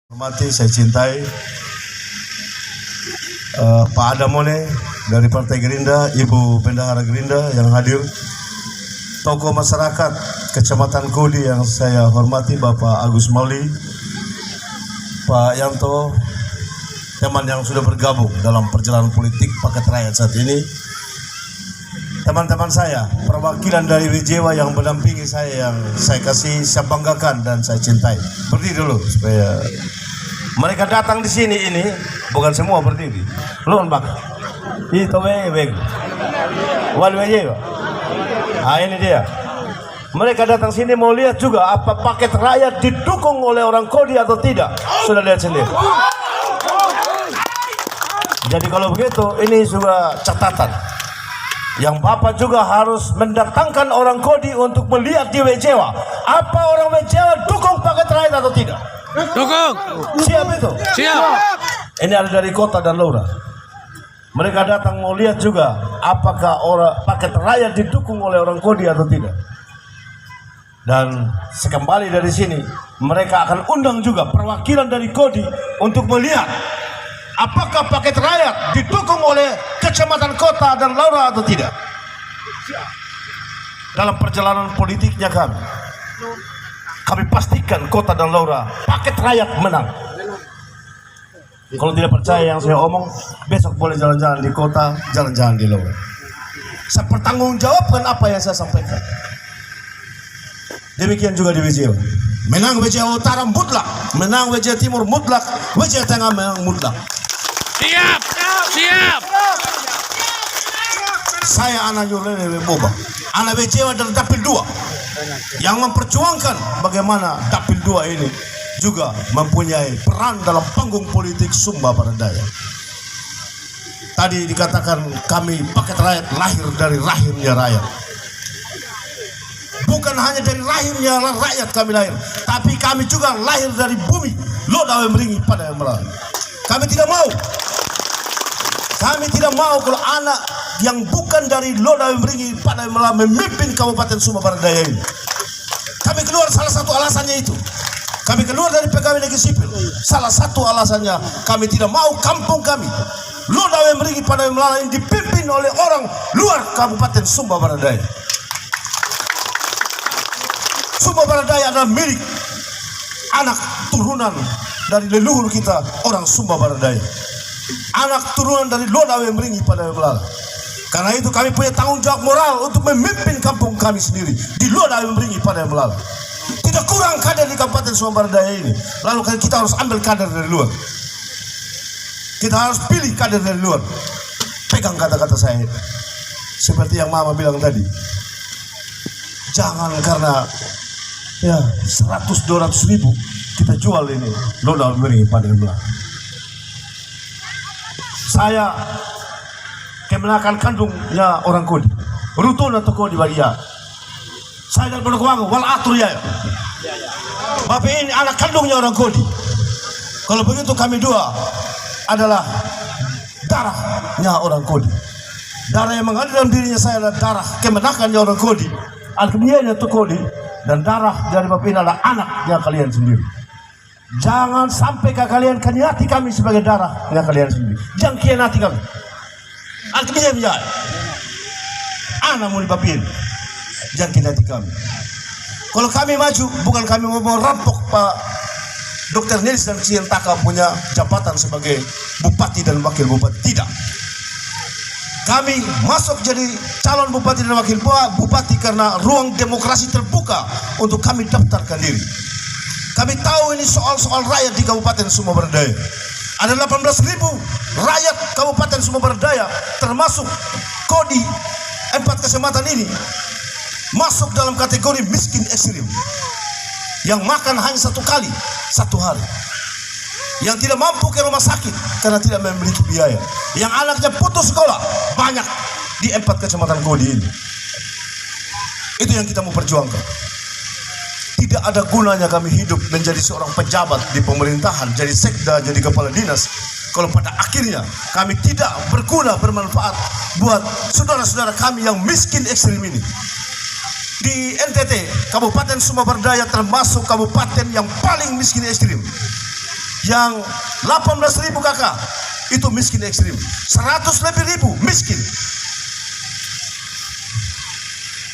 Hormati, saya cintai Pak Adamone dari Partai Gerindra, Ibu Bendahara Gerindra yang hadir, tokoh masyarakat Kecamatan Kodi yang saya hormati, Bapak Agus Mauli, Pak Yanto, teman yang sudah bergabung dalam perjalanan politik Paket Rakyat saat ini, teman-teman saya, perwakilan dari Wijewa yang mendampingi saya, yang saya kasih, saya banggakan dan saya cintai. Berdiri dulu supaya mereka datang di sini. Ini bukan semua berdiri. Belum bang. Itu beg. Wal Wijewa. Ah, ini dia. Mereka datang sini mau lihat juga apa Paket Rakyat didukung oleh orang Kodi atau tidak. Sudah lihat sendiri. Jadi kalau begitu ini juga catatan. Yang Bapak juga harus mendatangkan orang Kodi untuk melihat di Wijewa. Apa orang Wijewa dukung Paket Rakyat atau tidak? Dukung. Siap itu? Siap. Ini ada dari kota dan lurah. Mereka datang mau lihat juga apakah orang Paket Rakyat didukung oleh orang Kodi atau tidak. Dan sekembali dari sini mereka akan undang juga perwakilan dari Kodi untuk melihat apakah Paket Rakyat didukung oleh kecamatan, kota dan lurah atau tidak. Dalam perjalanan politiknya kami pastikan kota dan lurah Paket Rakyat menang. Kalau tidak percaya yang saya omong, besok boleh jalan-jalan di kota, jalan-jalan di lurah. Saya pertanggungjawabkan apa yang saya sampaikan. Demikian juga di Wijewa. Menang Wijewa Utara mutlak, menang Wijewa Timur mutlak, Wijewa Tengah menang mutlak. Siap. Siap. Saya anak Yurlene Boba, anak Wijewa dari Dapil 2 yang memperjuangkan bagaimana Dapil 2 ini juga mempunyai peran dalam panggung politik Sumba Barat Daya. Tadi dikatakan kami Paket Rakyat lahir dari rahimnya rakyat. Bukan hanya dari rahimnya rakyat kami lahir, tapi kami juga lahir dari bumi Lodawe Meringi pada Emerald. Kami tidak mau kalau anak yang bukan dari Lodawe Meringi pada Emerald memimpin Kabupaten Sumba Barat Daya ini. Kami keluar salah satu alasannya itu. Kami keluar dari pegawai negeri sipil. Salah satu alasannya kami tidak mau kampung kami Lodawe Meringi pada Emerald ini dipimpin oleh orang luar Kabupaten Sumba Barat Daya. Sumba Barat Daya adalah milik anak turunan dari leluhur kita, orang Sumba Barat Daya. Anak turunan dari Lodawe Meringi pada Emerald. Karena itu kami punya tanggung jawab moral untuk memimpin kampung kami sendiri di Lodawe Meringi pada Emerald. Tidak kurang kader di Kabupaten Sumba Barat Daya ini. Lalu kita harus ambil kader dari luar. Kita harus pilih kader dari luar. Pegang kata-kata saya seperti yang Mama bilang tadi. Jangan karena 100-200 ribu kita jual ini Lodawe Meringi pada Emerald. Saya kemenakan kandungnya orang Kodi, Rutun atau Kodi Baria. Saya dan Penokuango wal atur ya. Bapak ini anak kandungnya orang Kodi. Kalau begitu kami dua adalah darahnya orang Kodi. Darah yang mengalir dalam dirinya saya adalah darah kemenakannya orang Kodi, alkemianya itu Kodi, dan darah dari Bapak ini adalah anaknya kalian sendiri. Jangan sampai kalian khianati kami sebagai darahnya kalian sendiri. Jangan khianati kami. Alkemianya menjadi anak mau dibapin. Jangan khianati kami. Kalau kami maju, bukan kami mau merampok Pak Dr. Nilis dan Cientaka punya jabatan sebagai bupati dan wakil bupati. Tidak. Kami masuk jadi calon bupati dan wakil bupati karena ruang demokrasi terbuka untuk kami daftarkan diri. Kami tahu ini soal-soal rakyat di Kabupaten Sumba Barat Daya. Ada 18.000 rakyat Kabupaten Sumba Barat Daya, termasuk Kodi 4 kecamatan ini, masuk dalam kategori miskin ekstrim, yang makan hanya satu kali satu hari, yang tidak mampu ke rumah sakit karena tidak memiliki biaya, yang anaknya putus sekolah banyak di 4 kecamatan Kodi ini. Itu yang kita mau perjuangkan. Tidak ada gunanya kami hidup menjadi seorang pejabat di pemerintahan, jadi sekda, jadi kepala dinas, kalau pada akhirnya kami tidak berguna, bermanfaat buat saudara-saudara kami yang miskin ekstrim ini. Di NTT, Kabupaten Sumba Barat Daya termasuk kabupaten yang paling miskin ekstrim. Yang 18.000 kakak itu miskin ekstrim, 100 lebih ribu miskin.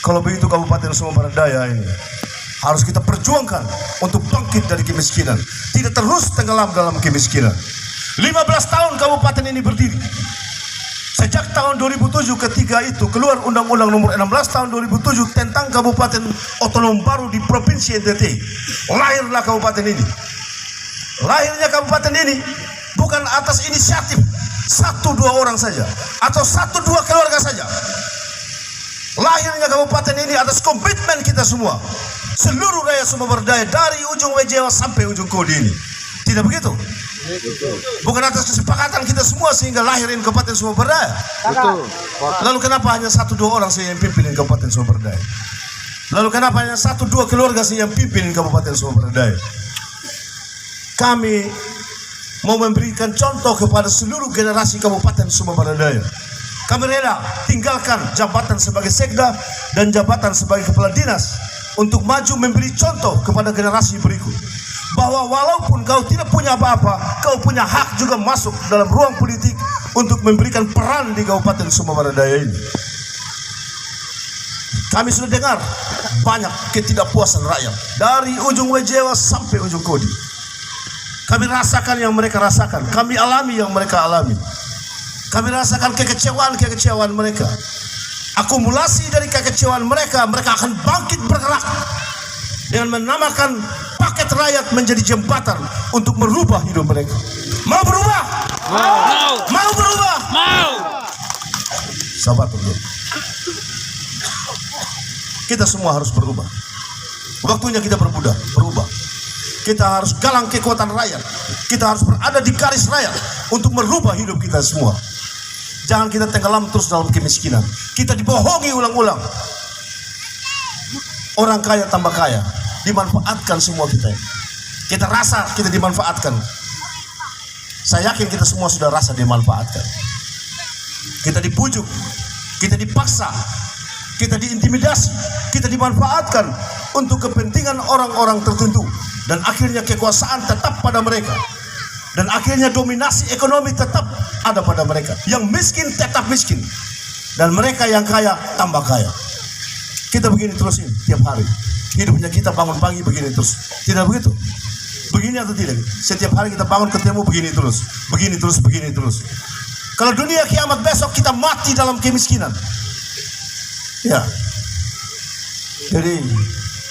Kalau begitu Kabupaten Sumber Daya ini harus kita perjuangkan untuk bangkit dari kemiskinan, tidak terus tenggelam dalam kemiskinan. 15 tahun kabupaten ini berdiri. Sejak tahun 2007 ketika itu keluar Undang-Undang nomor 16 tahun 2007 tentang Kabupaten Otonom Baru di Provinsi NTT. Lahirlah kabupaten ini. Lahirnya kabupaten ini bukan atas inisiatif 1-2 orang saja atau 1-2 keluarga saja. Lahirnya kabupaten ini atas komitmen kita semua, seluruh rakyat Sumber Daya dari ujung Wejewa sampai ujung Kodi ini. Tidak begitu? Bukan atas kesepakatan kita semua sehingga lahirin Kabupaten Sumber Daya. Lalu kenapa hanya 1-2 orang saja yang pimpinan Kabupaten Sumber Daya? Lalu kenapa hanya 1-2 keluarga saja yang pimpinan Kabupaten Sumber Daya? Kami mau memberikan contoh kepada seluruh generasi Kabupaten Sumber Daya. Kami rela tinggalkan jabatan sebagai sekda dan jabatan sebagai kepala dinas untuk maju memberi contoh kepada generasi berikut, bahwa walaupun kau tidak punya apa-apa, kau punya hak juga masuk dalam ruang politik untuk memberikan peran di Kabupaten Sumber Daya ini. Kami sudah dengar banyak ketidakpuasan rakyat dari ujung Wejewa sampai ujung Kodi. Kami rasakan yang mereka rasakan, kami alami yang mereka alami. Kami rasakan kekecewaan mereka. Akumulasi dari kekecewaan mereka, mereka akan bangkit bergerak dengan menamakan paket rakyat menjadi jembatan untuk merubah hidup mereka. Mau berubah? Mau. Mau berubah? Mau. Sahabat berdua, kita semua harus berubah. Waktunya kita berubah. Kita harus galang kekuatan rakyat. Kita harus berada di garis rakyat untuk merubah hidup kita semua. Jangan kita tenggelam terus dalam kemiskinan. Kita dibohongi ulang-ulang. Orang kaya tambah kaya, dimanfaatkan semua kita. Kita rasa kita dimanfaatkan. Saya yakin kita semua sudah rasa dimanfaatkan. Kita dibujuk, kita dipaksa, kita diintimidasi, kita dimanfaatkan untuk kepentingan orang-orang tertentu, dan akhirnya kekuasaan tetap pada mereka. Dan akhirnya dominasi ekonomi tetap ada pada mereka. Yang miskin tetap miskin. Dan mereka yang kaya tambah kaya. Kita begini terus ini tiap hari. Hidupnya kita bangun pagi begini terus. Tidak begitu? Begini atau tidak? Setiap hari kita bangun ketemu begini terus. Begini terus, begini terus. Kalau dunia kiamat besok kita mati dalam kemiskinan. Ya. Jadi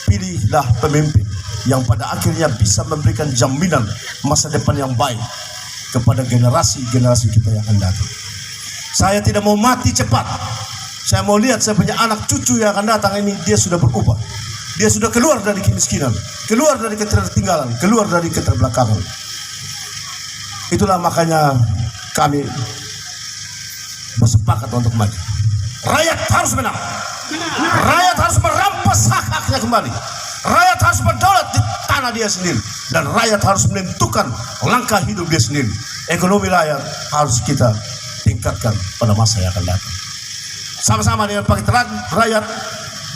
pilihlah pemimpin yang pada akhirnya bisa memberikan jaminan masa depan yang baik kepada generasi-generasi kita yang akan datang. Saya tidak mau mati cepat. Saya mau lihat saya punya anak cucu yang akan datang ini, dia sudah berubah. Dia sudah keluar dari kemiskinan, keluar dari ketertinggalan, keluar dari keterbelakangan. Itulah makanya kami bersepakat untuk maju. Rakyat harus menang. Rakyat harus merampas hak-haknya kembali. Rakyat harus berdaulat di tanah dia sendiri. Dan rakyat harus menentukan langkah hidup dia sendiri. Ekonomi rakyat harus kita tingkatkan pada masa yang akan datang. Sama-sama dengan paket rakyat,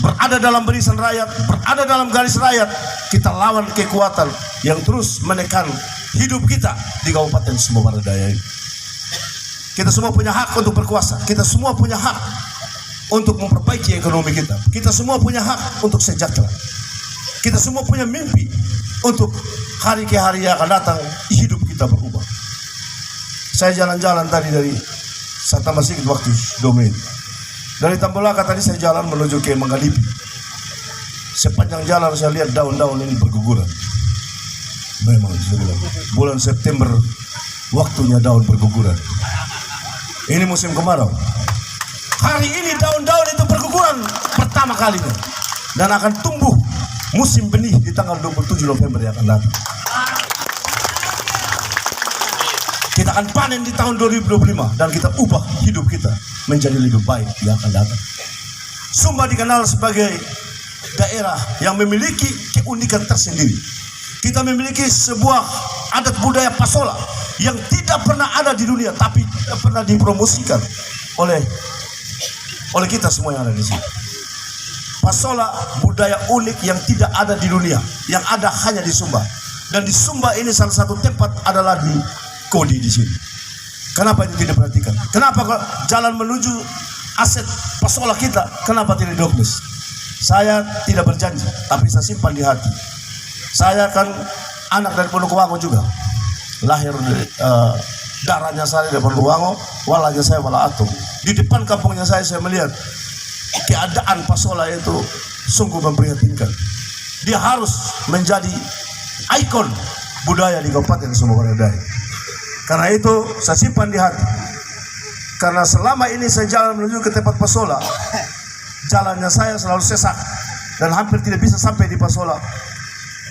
berada dalam barisan rakyat, berada dalam garis rakyat, kita lawan kekuatan yang terus menekan hidup kita di Kabupaten Sumber Daya ini. Kita semua punya hak untuk berkuasa. Kita semua punya hak untuk memperbaiki ekonomi kita. Kita semua punya hak untuk sejahtera. Kita semua punya mimpi untuk hari ke hari yang akan datang, hidup kita berubah. Saya jalan-jalan tadi dari Santa Masjid waktu 2 menit. Dari Tambolaka tadi saya jalan menuju ke Manggalipi. Sepanjang jalan saya lihat daun-daun ini berguguran. Memang bulan September waktunya daun berguguran. Ini musim kemarau. Hari ini daun-daun itu berguguran pertama kalinya. Dan akan tumbuh musim benih di tanggal 27 November yang akan datang. Kita akan panen di tahun 2025 dan kita ubah hidup kita menjadi lebih baik yang akan datang. Sumba dikenal sebagai daerah yang memiliki keunikan tersendiri. Kita memiliki sebuah adat budaya pasola yang tidak pernah ada di dunia, tapi tidak pernah dipromosikan oleh kita semua yang ada di sini. Pasola budaya unik yang tidak ada di dunia, yang ada hanya di Sumba. Dan di Sumba ini salah satu tempat adalah di Kodi di sini. Kenapa itu tidak diperhatikan? Kenapa jalan menuju aset Pasola kita, kenapa tidak didoklis? Saya tidak berjanji, tapi saya simpan di hati. Saya kan anak dari Ponokuwango juga. Lahir darahnya saya dari Ponokuwango, walanya saya wala atung. Di depan kampungnya saya melihat keadaan Pasola itu sungguh memprihatinkan. Dia harus menjadi ikon budaya di Kabupaten Sumba Barat Daya. Karena itu saya simpan di hati. Karena selama ini saya jalan menuju ke tempat Pasola, jalannya saya selalu sesak dan hampir tidak bisa sampai di Pasola.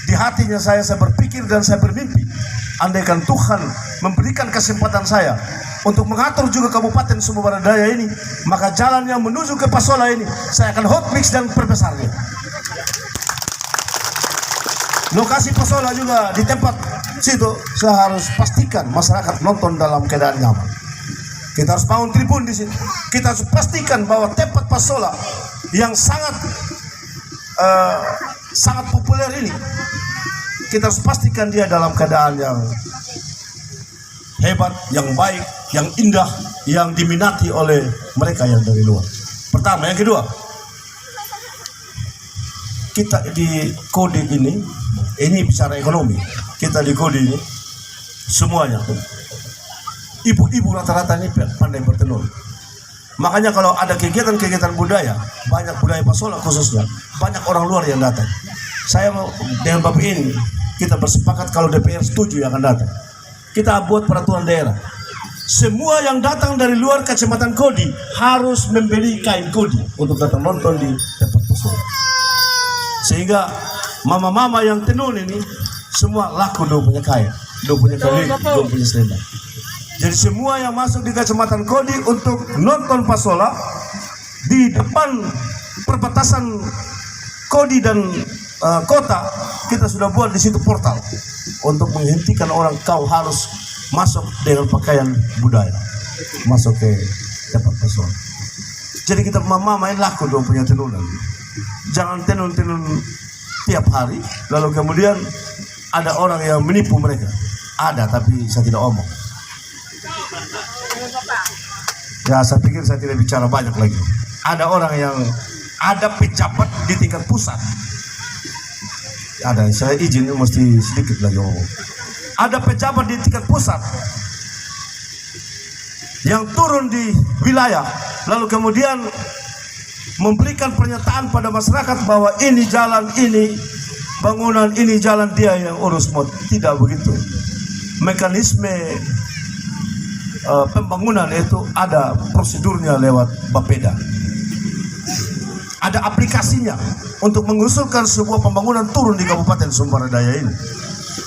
Di hatinya saya berpikir dan saya bermimpi, andaikan Tuhan memberikan kesempatan saya untuk mengatur juga Kabupaten Sumba Barat Daya ini, maka jalan yang menuju ke Pasola ini saya akan hot mix dan perbesarnya. Lokasi Pasola juga di tempat situ saya harus pastikan masyarakat nonton dalam keadaan nyaman. Kita harus bangun tribun di sini. Kita harus pastikan bahwa tempat Pasola yang sangat populer ini, kita harus pastikan dia dalam keadaan yang hebat, yang baik, yang indah, yang diminati oleh mereka yang dari luar. Pertama, yang kedua, kita di Kodi ini bicara ekonomi. Kita di Kodi ini semuanya ibu-ibu rata-rata ini pandai bertenun. Makanya kalau ada kegiatan-kegiatan budaya, banyak budaya Pasola khususnya, banyak orang luar yang datang. Saya dengan Bapak ini, kita bersepakat kalau DPR setuju yang akan datang, kita buat peraturan daerah. Semua yang datang dari luar Kecamatan Kodi harus membeli kain Kodi untuk datang nonton di tempat Pasola. Sehingga mama-mama yang tenun ini semua laku do punya kain, do punya kain, do punya selendang. Jadi semua yang masuk di Kecamatan Kodi untuk nonton Pasola di depan perbatasan Kodi dan kota, kita sudah buat di situ portal untuk menghentikan orang kau harus masuk dengan pakaian budaya masuk ke tempat Pasola. Jadi kita mama main laku dong punya tenunan. Jangan tenun-tenun tiap hari lalu kemudian ada orang yang menipu mereka. Ada, tapi saya tidak omong. Ya, saya pikir saya tidak bicara banyak lagi. Ada orang yang ada pejabat di tingkat pusat. Ada, saya izin mesti sedikit lagi ngomong. Ada pejabat di tingkat pusat yang turun di wilayah lalu kemudian memberikan pernyataan pada masyarakat bahwa ini jalan, ini bangunan, ini jalan, dia yang urus. Tidak begitu. Mekanisme pembangunan itu ada prosedurnya lewat Bapeda. Ada aplikasinya untuk mengusulkan sebuah pembangunan turun di Kabupaten Sumba Barat Daya ini.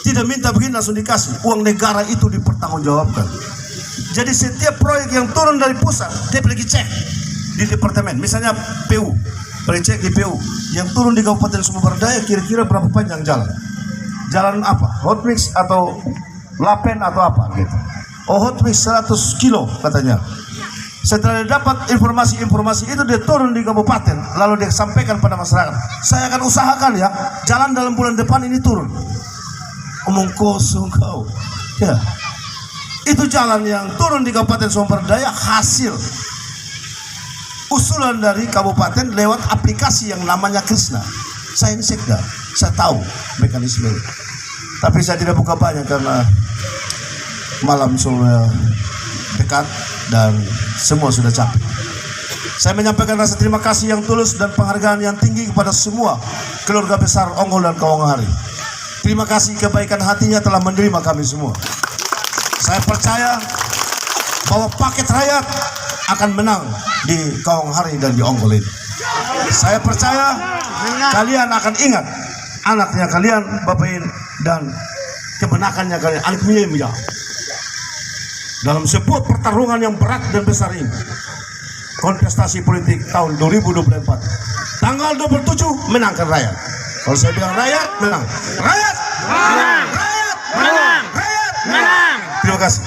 Tidak minta begini langsung dikasih. Uang negara itu dipertanggungjawabkan. Jadi setiap proyek yang turun dari pusat, dia pergi cek di departemen. Misalnya PU, pergi cek di PU. Yang turun di Kabupaten Sumba Barat Daya kira-kira berapa panjang jalan? Jalan apa? Hot mix atau lapen atau apa gitu. Oh, hot mix 100 kilo katanya. Setelah dapat informasi-informasi itu, dia turun di kabupaten lalu dia sampaikan pada masyarakat. Saya akan usahakan ya, jalan dalam bulan depan ini turun. Omong kosong kau ya. Itu jalan yang turun di Kabupaten Sumba Barat Daya hasil usulan dari kabupaten lewat aplikasi yang namanya Krishna. Saya ini sekda, saya tahu mekanisme, tapi saya tidak buka banyak karena malam sudah dekat dan semua sudah capek. Saya menyampaikan rasa terima kasih yang tulus dan penghargaan yang tinggi kepada semua keluarga besar Onggol dan Kawanghari. Terima kasih kebaikan hatinya telah menerima kami semua. Saya percaya bahwa paket rakyat akan menang di Kawanghari dan di Onggol ini. Saya percaya kalian akan ingat anaknya kalian, Bapak ini, dan kemenakannya kalian, anak Mia. Dalam sebuah pertarungan yang berat dan besar ini, kontestasi politik tahun 2024, tanggal 27 menangkan rakyat. Kalau saya bilang rakyat menang, rakyat menang, rakyat menang, rakyat menang. Terima kasih.